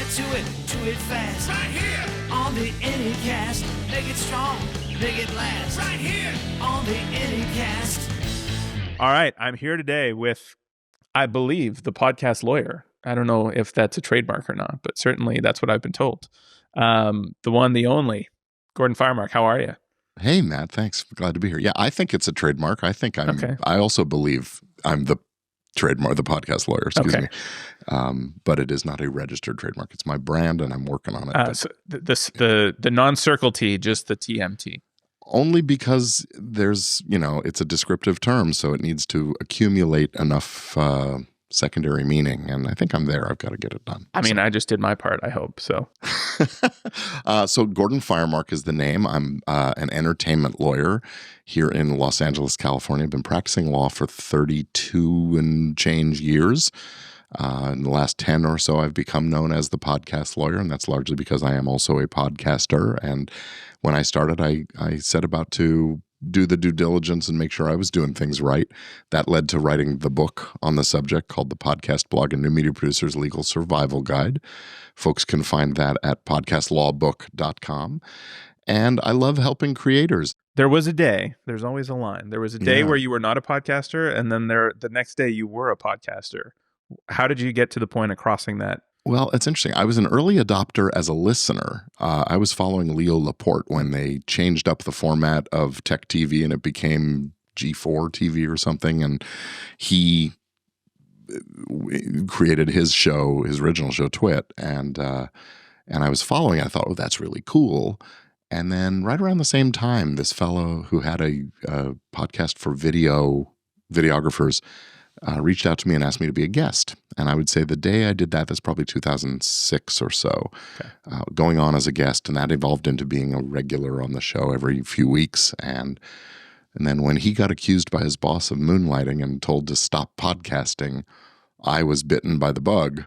Get to it fast. Right here on the Anycast. Make it strong, make it last. Right here on the Anycast. All right, I'm here today with, I believe, the podcast lawyer. I don't know if that's a trademark or not, but certainly that's what I've been told. The one, the only, Gordon Firemark. How are you? Hey, Matt. Thanks. Glad to be here. Yeah, I think it's a trademark. I think Okay. I also believe I'm the trademark, the podcast lawyer. Excuse me. But it is not a registered trademark. It's my brand, and I'm working on it. So the non-circle T, just the TMT. Only because there's, it's a descriptive term, so it needs to accumulate enough secondary meaning, and I think I'm there. I've got to get it done. I mean, I just did my part, I hope, so. So Gordon Firemark is the name. I'm an entertainment lawyer here in Los Angeles, California. I've been practicing law for 32 and change years. In the last 10 or so, I've become known as the podcast lawyer, and that's largely because I am also a podcaster. And when I started, I set about to do the due diligence and make sure I was doing things right. That led to writing the book on the subject called The Podcast Blog and New Media Producers Legal Survival Guide. Folks can find that at podcastlawbook.com. And I love helping creators. There was a day, there's always a line. There was a day where you were not a podcaster, and then the next day you were a podcaster. How did you get to the point of crossing that? Well, it's interesting. I was an early adopter as a listener. I was following Leo Laporte when they changed up the format of tech TV and it became G4 TV or something. And he created his show, his original show, Twit. And I was following it. I thought, oh, that's really cool. And then right around the same time, this fellow who had a podcast for videographers reached out to me and asked me to be a guest. And I would say the day I did that, that's probably 2006 or so, going on as a guest. And that evolved into being a regular on the show every few weeks. And then when he got accused by his boss of moonlighting and told to stop podcasting, I was bitten by the bug.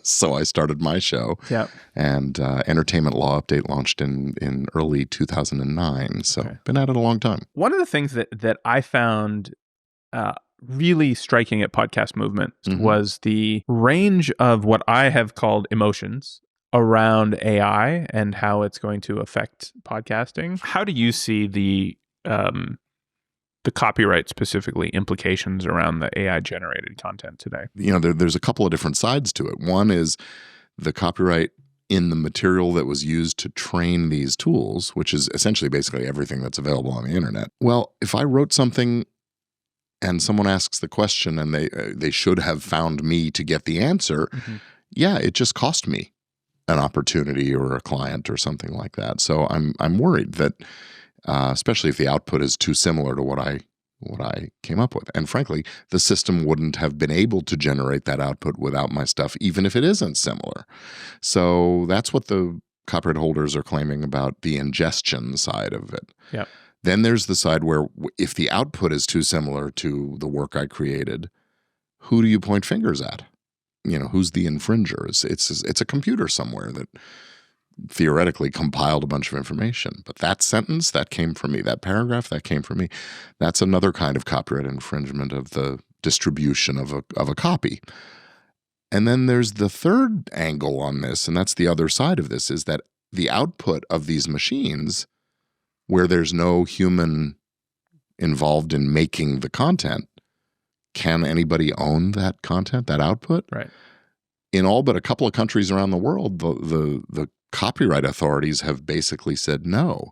So I started my show. Yeah. And Entertainment Law Update launched in early 2009. So been at it a long time. One of the things that I found really striking at Podcast Movement was the range of what I have called emotions around AI and how it's going to affect podcasting. How do you see the copyright, specifically implications around the AI generated content today? There's a couple of different sides to it. One is the copyright in the material that was used to train these tools, which is essentially basically everything that's available on the internet. Well, if I wrote something and someone asks the question and they should have found me to get the answer, it just cost me an opportunity or a client or something like that. So I'm worried that especially if the output is too similar to what I came up with. And frankly, the system wouldn't have been able to generate that output without my stuff, even if it isn't similar. So that's what the copyright holders are claiming about the ingestion side of it. Yeah. Then there's the side where if the output is too similar to the work I created, who do you point fingers at? Who's the infringer? It's a computer somewhere that theoretically compiled a bunch of information. But that sentence, that came from me. That paragraph, that came from me. That's another kind of copyright infringement of the distribution of a copy. And then there's the third angle on this, and that's the other side of this, is that the output of these machines, where there's no human involved in making the content, can anybody own that content, that output? Right. In all but a couple of countries around the world, the copyright authorities have basically said no.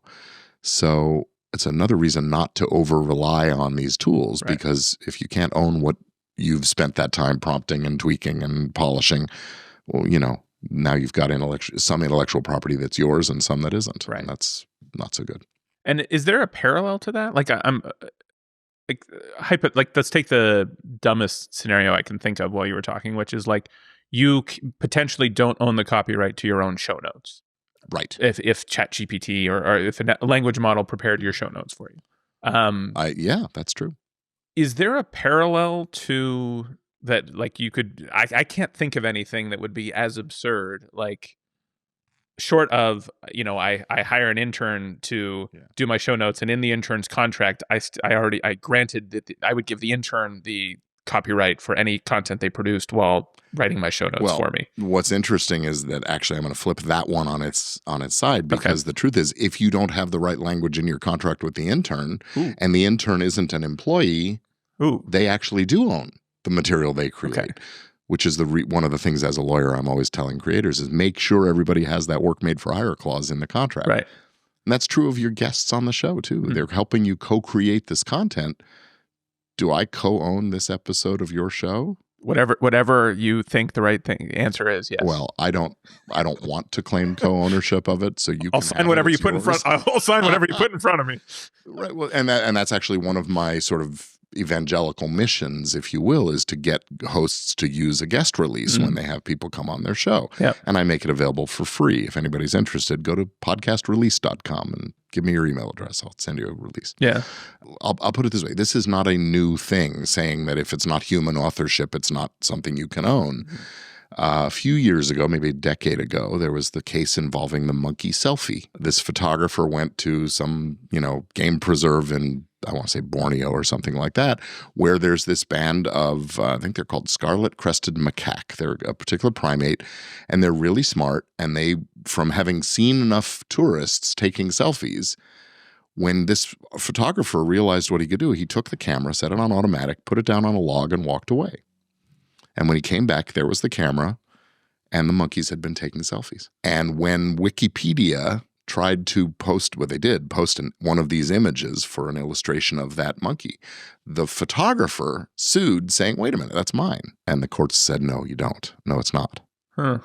So it's another reason not to over-rely on these tools, because if you can't own what you've spent that time prompting and tweaking and polishing, well, now you've got some intellectual property that's yours and some that isn't. Right. And that's not so good. And is there a parallel to that? Like let's take the dumbest scenario I can think of while you were talking, which is like you potentially don't own the copyright to your own show notes. Right. If ChatGPT or if a language model prepared your show notes for you. Yeah, that's true. Is there a parallel to that? Like you could, I can't think of anything that would be as absurd, like short of, I hire an intern to do my show notes, and in the intern's contract, I granted that I would give the intern the copyright for any content they produced while writing my show notes for me. What's interesting is that actually I'm going to flip that one on its side, because the truth is, if you don't have the right language in your contract with the intern, and the intern isn't an employee, they actually do own the material they create. Which is one of the things as a lawyer I'm always telling creators is make sure everybody has that work made for hire clause in the contract. Right. And that's true of your guests on the show too. They're helping you co-create this content. Do I co-own this episode of your show? Whatever you think the right thing answer is, yes. Well, I don't want to claim co-ownership of it, so you I'll can sign whatever you put in front. I'll sign whatever you put in front of me. Right. Well, and that's actually one of my sort of evangelical missions, if you will, is to get hosts to use a guest release when they have people come on their show. Yep. And I make it available for free. If anybody's interested, go to podcastrelease.com and give me your email address. I'll send you a release. Yeah. I'll put it this way. This is not a new thing saying that if it's not human authorship, it's not something you can own. A few years ago, maybe a decade ago, there was the case involving the monkey selfie. This photographer went to some, game preserve in, I want to say Borneo or something like that, where there's this band of, I think they're called scarlet-crested macaque. They're a particular primate, and they're really smart. And they, from having seen enough tourists taking selfies, when this photographer realized what he could do, he took the camera, set it on automatic, put it down on a log, and walked away. And when he came back, there was the camera, and the monkeys had been taking selfies. And when Wikipedia tried to post one of these images for an illustration of that monkey, the photographer sued, saying, "Wait a minute, that's mine." And the courts said, "No, you don't. No, it's not." Huh.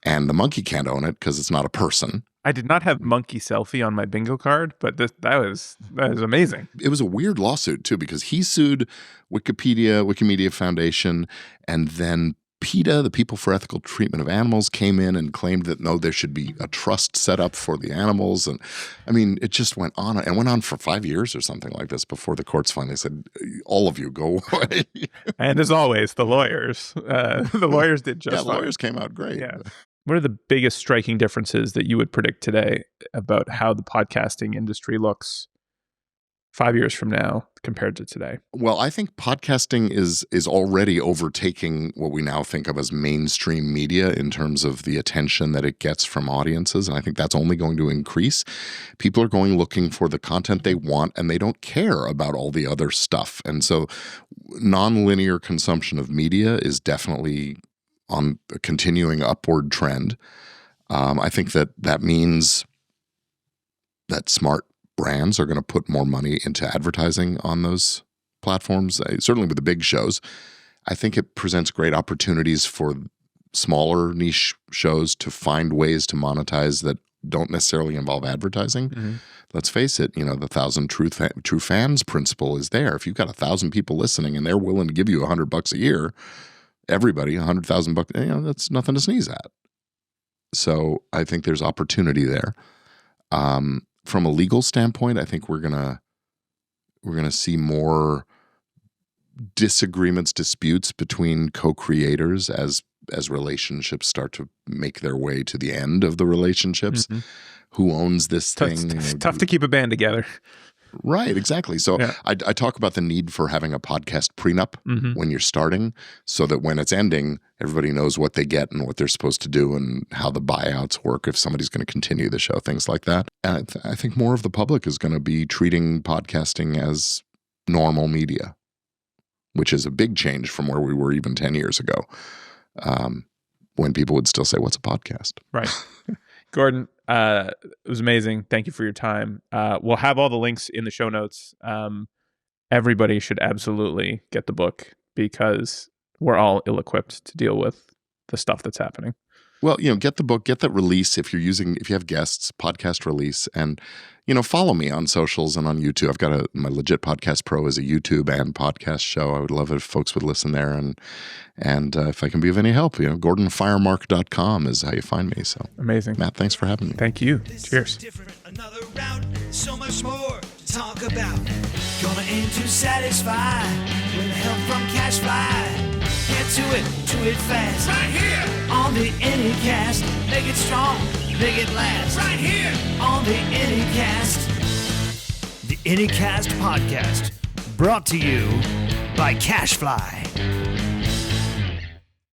And the monkey can't own it because it's not a person. I did not have monkey selfie on my bingo card, but that was amazing. It was a weird lawsuit too, because he sued Wikimedia Foundation, and then PETA, the People for Ethical Treatment of Animals, came in and claimed that no, there should be a trust set up for the animals. And I mean, it just went on for 5 years or something like this before the courts finally said, "All of you go away." And as always, the lawyers did just fine. Lawyers came out great. Yeah. What are the biggest striking differences that you would predict today about how the podcasting industry looks 5 years from now compared to today? Well, I think podcasting is already overtaking what we now think of as mainstream media in terms of the attention that it gets from audiences. And I think that's only going to increase. People are going looking for the content they want, and they don't care about all the other stuff. And so nonlinear consumption of media is definitely on a continuing upward trend. I think that means that smart brands are going to put more money into advertising on those platforms, certainly with the big shows. I think it presents great opportunities for smaller niche shows to find ways to monetize that don't necessarily involve advertising. Mm-hmm. Let's face it, the 1,000 true fans principle is there. If you've got 1,000 people listening and they're willing to give you $100 a year, everybody, $100,000, that's nothing to sneeze at. So I think there's opportunity there. From a legal standpoint, I think we're gonna see more disputes between co-creators as relationships start to make their way to the end of the relationships. Mm-hmm. Who owns this thing? It's tough to keep a band together. Right, exactly. So yeah. I talk about the need for having a podcast prenup when you're starting, so that when it's ending, everybody knows what they get and what they're supposed to do and how the buyouts work if somebody's going to continue the show, things like that. And I think more of the public is going to be treating podcasting as normal media, which is a big change from where we were even 10 years ago, when people would still say, "What's a podcast?" Right. Gordon, it was amazing. Thank you for your time. We'll have all the links in the show notes. Everybody should absolutely get the book, because we're all ill-equipped to deal with the stuff that's happening. Well, get the book, get that release if you have guests, podcast release, and follow me on socials and on YouTube. I've got my Legit Podcast Pro is a YouTube and podcast show. I would love it if folks would listen there, and if I can be of any help, GordonFiremark.com is how you find me. So amazing, Matt. Thanks for having me. Thank you. Cheers. Another round, so much more to talk about. Gonna aim to satisfy with help from CacheFly. Get to it fast. Right here on the Anycast. Make it strong, make it last. Right here on the Anycast. The Anycast podcast, brought to you by CacheFly.